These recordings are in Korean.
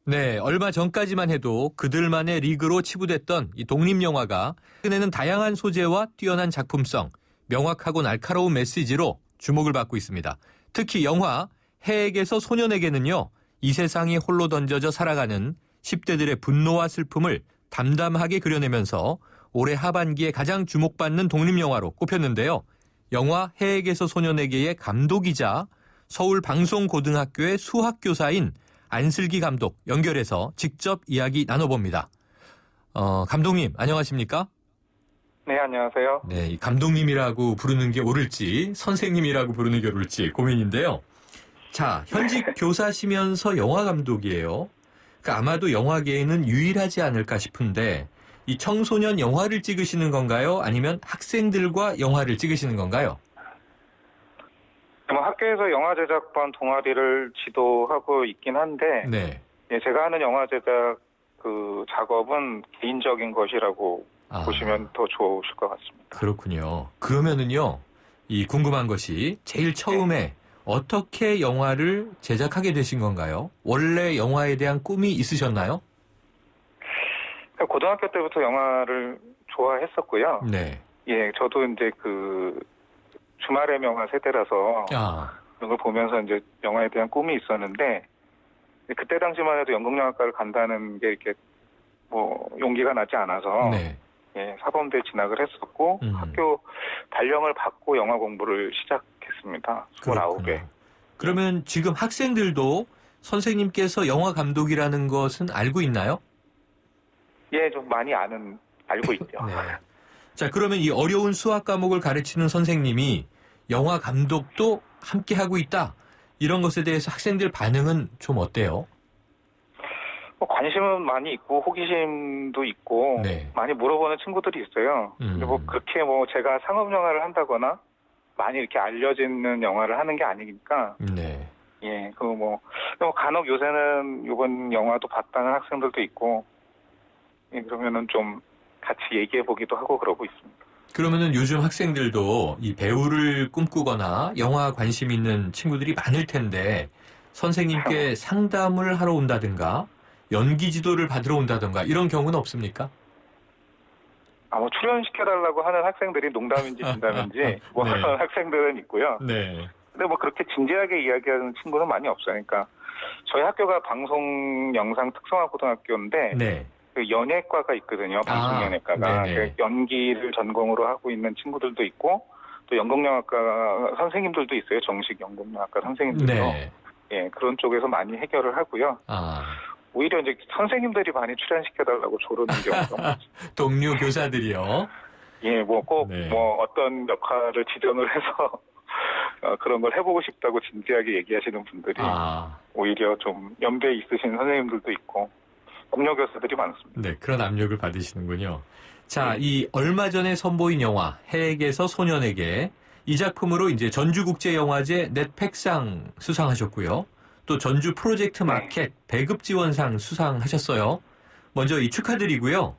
네, 얼마 전까지만 해도 그들만의 리그로 치부됐던 이 독립영화가 최근에는 다양한 소재와 뛰어난 작품성, 명확하고 날카로운 메시지로 주목을 받고 있습니다. 특히 영화 해에게서 소년에게는요, 이 세상이 홀로 던져져 살아가는 10대들의 분노와 슬픔을 담담하게 그려내면서 올해 하반기에 가장 주목받는 독립영화로 꼽혔는데요. 영화 해에게서 소년에게의 감독이자 서울방송고등학교의 수학교사인 안슬기 감독 연결해서 직접 이야기 나눠봅니다. 감독님 안녕하십니까? 네, 안녕하세요. 네, 이 감독님이라고 부르는 게 옳을지 선생님이라고 부르는 게 옳을지 고민인데요. 자, 현직 교사시면서 영화 감독이에요. 그러니까 아마도 영화계에는 유일하지 않을까 싶은데 이 청소년 영화를 찍으시는 건가요? 아니면 학생들과 영화를 찍으시는 건가요? 학교에서 영화 제작반 동아리를 지도하고 있긴 한데, 네. 예, 제가 하는 영화 제작 그 작업은 개인적인 것이라고 보시면 더 좋으실 것 같습니다. 그렇군요. 그러면은요, 이 궁금한 것이 제일 처음에 어떻게 영화를 제작하게 되신 건가요? 원래 영화에 대한 꿈이 있으셨나요? 고등학교 때부터 영화를 좋아했었고요. 네. 예, 저도 이제 그 주말의 명화 세대라서 이런 걸 보면서 이제 영화에 대한 꿈이 있었는데, 그때 당시만 해도 연극영화과를 간다는 게 이렇게 뭐 용기가 나지 않아서 네. 예, 사범대 진학을 했었고 학교 발령을 받고 영화 공부를 시작했습니다. 29에. 그러면 지금 학생들도 선생님께서 영화 감독이라는 것은 알고 있나요? 예, 좀 많이 알고 있죠. 네. 자, 그러면 이 어려운 수학 과목을 가르치는 선생님이 영화 감독도 함께 하고 있다. 이런 것에 대해서 학생들 반응은 좀 어때요? 관심은 많이 있고 호기심도 있고 네. 많이 물어보는 친구들이 있어요. 근데 뭐 그렇게 뭐 제가 상업 영화를 한다거나 많이 이렇게 알려지는 영화를 하는 게 아니니까. 네. 예, 뭐 간혹 요새는 이번 영화도 봤다는 학생들도 있고, 예, 그러면은 좀 같이 얘기해 보기도 하고 그러고 있습니다. 그러면은 요즘 학생들도 이 배우를 꿈꾸거나 영화 관심 있는 친구들이 많을 텐데 선생님께 상담을 하러 온다든가 연기 지도를 받으러 온다든가 이런 경우는 없습니까? 뭐 출연시켜달라고 하는 학생들이 농담인지 진담인지 뭐 네. 그런 학생들은 있고요. 네. 근데 뭐 그렇게 진지하게 이야기하는 친구는 많이 없어요. 그러니까 저희 학교가 방송 영상 특성화 고등학교인데 네. 그 연예과가 있거든요. 방송연예과가. 네네. 연기를 전공으로 하고 있는 친구들도 있고 또 연극영화과 선생님들도 있어요. 정식 연극영화과 선생님들도. 네. 예, 그런 쪽에서 많이 해결을 하고요. 오히려 이제 선생님들이 많이 출연시켜달라고 조르는 경우가 많죠. 동료 교사들이요. 예, 뭐 꼭 네. 뭐 어떤 역할을 지정을 해서 그런 걸 해보고 싶다고 진지하게 얘기하시는 분들이 오히려 좀 연배 있으신 선생님들도 있고 동료 교사들이 많습니다. 네, 그런 압력을 받으시는군요. 자, 이 얼마 전에 선보인 영화 해에게서 소년에게 이 작품으로 이제 전주국제영화제 넷팩상 수상하셨고요. 또 전주 프로젝트 마켓 배급 지원상 수상하셨어요. 먼저 이 축하드리고요.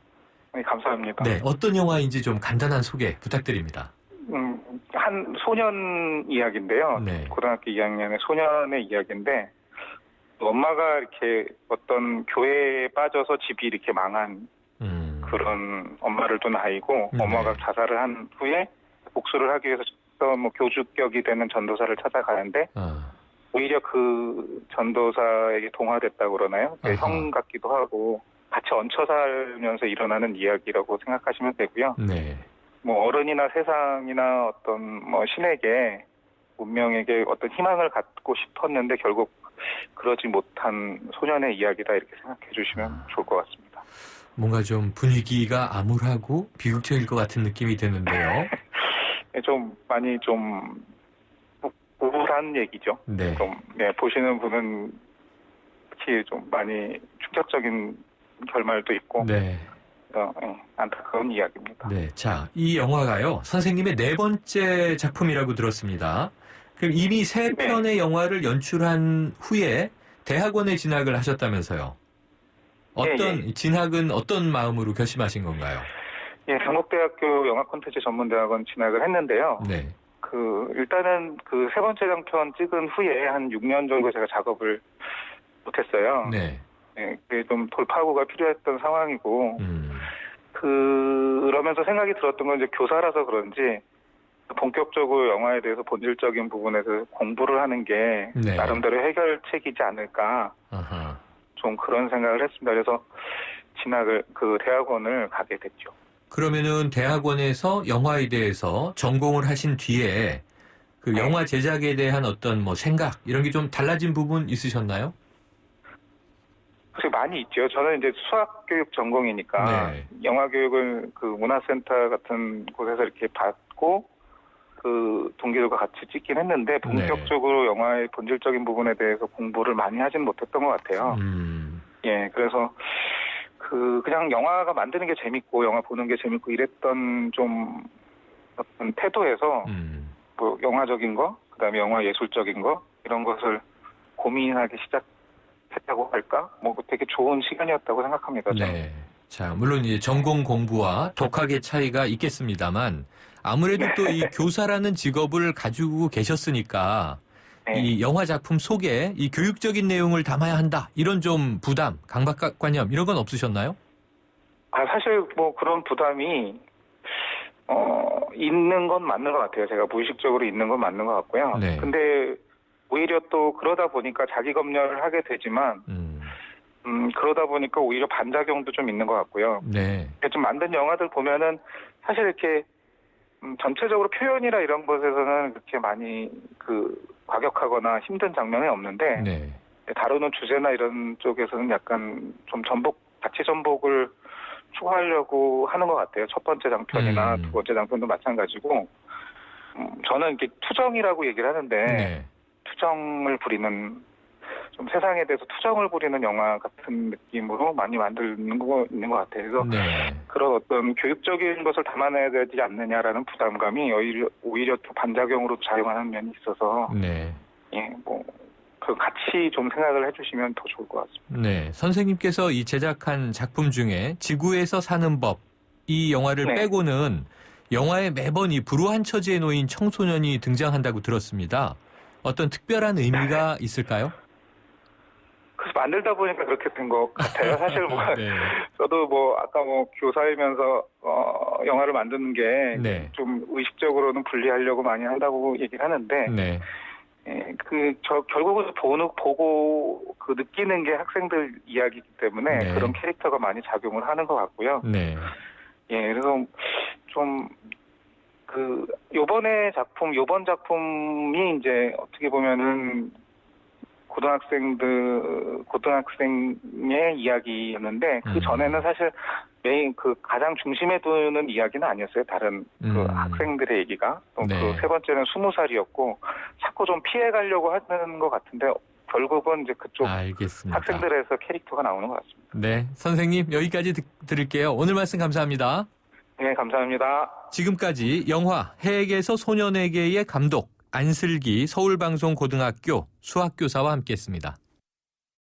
네, 감사합니다. 네, 어떤 영화인지 좀 간단한 소개 부탁드립니다. 한 소년 이야기인데요. 네. 고등학교 2학년의 소년의 이야기인데 엄마가 이렇게 어떤 교회에 빠져서 집이 이렇게 망한 그런 엄마를 둔 아이고 엄마가 자살을 한 후에 복수를 하기 위해서 뭐 교주격이 되는 전도사를 찾아가는데 오히려 그 전도사에게 동화됐다고 그러나요? 형 같기도 하고 같이 얹혀 살면서 일어나는 이야기라고 생각하시면 되고요. 네. 뭐 어른이나 세상이나 어떤 뭐 신에게 운명에게 어떤 희망을 갖고 싶었는데 결국 그러지 못한 소년의 이야기다 이렇게 생각해 주시면 좋을 것 같습니다. 뭔가 좀 분위기가 암울하고 비극적일 것 같은 느낌이 드는데요. 좀 많이 좀 우울한 얘기죠. 네. 좀 보시는 분은 특히 좀 많이 충격적인 결말도 있고 네. 안타까운 이야기입니다. 네. 자, 이 영화가요. 선생님의 4번째 작품이라고 들었습니다. 그럼 이미 3편의 영화를 연출한 후에 대학원에 진학을 하셨다면서요. 진학은 어떤 마음으로 결심하신 건가요? 예, 경북대학교 영화콘텐츠 전문대학원 진학을 했는데요. 네. 일단은 그 3번째 장편 찍은 후에 한 6년 정도 제가 작업을 못했어요. 네. 예, 그게 좀 돌파구가 필요했던 상황이고, 그러면서 생각이 들었던 건 이제 교사라서 그런지, 본격적으로 영화에 대해서 본질적인 부분에서 공부를 하는 게 네. 나름대로 해결책이지 않을까, 아하. 좀 그런 생각을 했습니다. 그래서 대학원을 가게 됐죠. 그러면은 대학원에서 영화에 대해서 전공을 하신 뒤에 그 네. 영화 제작에 대한 어떤 뭐 생각 이런 게 좀 달라진 부분 있으셨나요? 사실 많이 있죠. 저는 이제 수학교육 전공이니까 네. 영화 교육을 그 문화센터 같은 곳에서 이렇게 받고 그 동기들과 같이 찍긴 했는데 본격적으로 영화의 본질적인 부분에 대해서 공부를 많이 하진 못했던 것 같아요. 예, 그래서 그냥 영화가 만드는 게 재밌고 영화 보는 게 재밌고 이랬던 좀 어떤 태도에서 뭐 영화적인 거, 그다음에 영화 예술적인 거 이런 것을 고민하기 시작했다고 할까? 뭐 되게 좋은 시간이었다고 생각합니다. 저는. 네. 자, 물론 이제 전공 공부와 독학의 차이가 있겠습니다만 아무래도 또 이 교사라는 직업을 가지고 계셨으니까 네. 이 영화 작품 속에 이 교육적인 내용을 담아야 한다. 이런 좀 부담, 강박관념 이런 건 없으셨나요? 사실 뭐 그런 부담이 있는 건 맞는 것 같아요. 제가 무의식적으로 있는 건 맞는 것 같고요. 네. 근데 오히려 또 그러다 보니까 자기 검열을 하게 되지만 그러다 보니까 오히려 반작용도 좀 있는 것 같고요. 네. 좀 만든 영화들 보면은 사실 이렇게 전체적으로 표현이나 이런 것에서는 그렇게 많이 과격하거나 힘든 장면이 없는데 네. 다루는 주제나 이런 쪽에서는 약간 좀 가치 전복을 추구하려고 하는 것 같아요. 첫 번째 장편이나 두 번째 장편도 마찬가지고 저는 이렇게 투정이라고 얘기를 하는데 네. 투정을 부리는 좀 세상에 대해서 투정을 부리는 영화 같은 느낌으로 많이 만드는 거 있는 것 같아요. 그래서 네. 그런 어떤 교육적인 것을 담아내야 되지 않느냐라는 부담감이 오히려 또 반작용으로 작용하는 면이 있어서 네. 예, 같이 좀 생각을 해주시면 더 좋을 것 같습니다. 네. 선생님께서 이 제작한 작품 중에 지구에서 사는 법, 이 영화를 네. 빼고는 영화에 매번 이 불우한 처지에 놓인 청소년이 등장한다고 들었습니다. 어떤 특별한 의미가 있을까요? 그래서 만들다 보니까 그렇게 된 것 같아요. 사실 네. 저도 아까 교사이면서 영화를 만드는 게 네. 좀 의식적으로는 분리하려고 많이 한다고 얘기를 하는데 네. 예, 결국은 보고 느끼는 게 학생들 이야기이기 때문에 네. 그런 캐릭터가 많이 작용을 하는 것 같고요. 네. 예, 그래서 좀 요번 작품이 이제 어떻게 보면은 고등학생의 이야기였는데 그 전에는 사실 메인 가장 중심에 두는 이야기는 아니었어요. 다른 학생들의 얘기가. 또 네. 세 번째는 20살이었고 자꾸 좀 피해가려고 하는 것 같은데 결국은 이제 그쪽 알겠습니다. 학생들에서 캐릭터가 나오는 것 같습니다. 네. 선생님 여기까지 들을게요. 오늘 말씀 감사합니다. 네, 감사합니다. 지금까지 영화 해에게서 소년에게의 감독 안슬기 서울방송고등학교 수학교사와 함께했습니다.